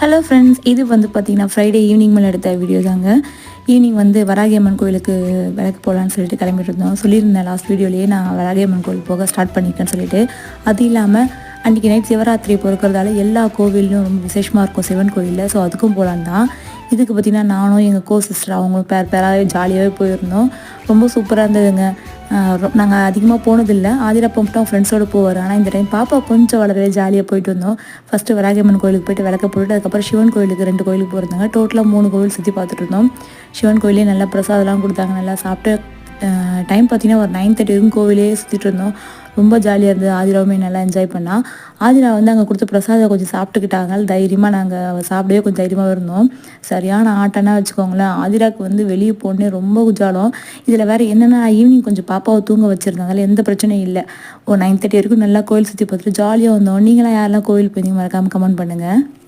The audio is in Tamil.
ஹலோ ஃப்ரெண்ட்ஸ், இது வந்து பார்த்திங்கன்னா ஃப்ரைடே ஈவினிங் மேலே எடுத்த வீடியோ தாங்க. ஈவினிங் வந்து வராகி அம்மன் கோயிலுக்கு விளக்கு போகலான்னு சொல்லிட்டு கிளம்பிட்டு இருந்தோம். சொல்லியிருந்தேன் லாஸ்ட் வீடியோலேயே நான் வராகி அம்மன் கோயில் போக ஸ்டார்ட் பண்ணியிருக்கேன்னு சொல்லிட்டு. அது இல்லாமல் அன்றைக்கி நைட் சிவராத்திரி பொறுக்கிறதால எல்லா கோவிலும் ரொம்ப விசேஷமாக இருக்கும் சிவன் கோயிலில். ஸோ அதுக்கும் போகலான் தான். இதுக்கு பார்த்திங்கன்னா நானும் எங்கள் சிஸ்டர் அவங்களும் பேராகவே ஜாலியாகவே போயிருந்தோம். ரொம்ப சூப்பராக இருந்ததுங்க. நாங்கள் அதிகமாக போனதில்லை. ஆதிரப்ப மட்டும் ஃப்ரெண்ட்ஸோடு போவார். ஆனால் இந்த டைம் பாப்பா கொஞ்சம் வளரவே ஜாலியாக போயிட்டு வந்தோம். ஃபஸ்ட்டு வராகியம்மன் கோயிலுக்கு போய்ட்டு விளக்க போட்டுட்டு அதுக்கப்புறம் சிவன் கோயிலுக்கு 2 கோயிலுக்கு போயிருந்தாங்க. டோட்டலாக 3 கோவில் சுற்றி பார்த்துட்டு இருந்தோம். சிவன் கோயிலே நல்லா பிரசாதம்லாம் கொடுத்தாங்க. நல்லா சாப்பிட்டு டைம் பார்த்திங்கன்னா ஒரு 9:30 வரைக்கும் கோவிலே சுற்றிட்டு இருந்தோம். ரொம்ப ஜாலியாக இருந்தது. ஆதிராவுமே நல்லா என்ஜாய் பண்ணால். ஆதிரா வந்து அங்கே கொடுத்த பிரசாதம் கொஞ்சம் சாப்பிட்டுக்கிட்டாங்க. தைரியமாக நாங்கள் சாப்பிடவே கொஞ்சம் தைரியமாக இருந்தோம். சரியான ஆட்டம்னா வச்சுக்கோங்களேன். ஆதிராவுக்கு வந்து வெளியே போனே ரொம்ப குஜாலம். இதில் வேறு என்னென்னா ஈவினிங் கொஞ்சம் பாப்பாவை தூங்க வச்சுருந்தாங்க. எந்த பிரச்சனையும் இல்லை. ஒரு 9:30 வரைக்கும் நல்லா கோயில் சுற்றி பார்த்துட்டு ஜாலியாக வந்தோம். நீங்களாம் யாரெல்லாம் கோவில் போயிருந்தீங்க மறக்காமல் கமெண்ட் பண்ணுங்கள்.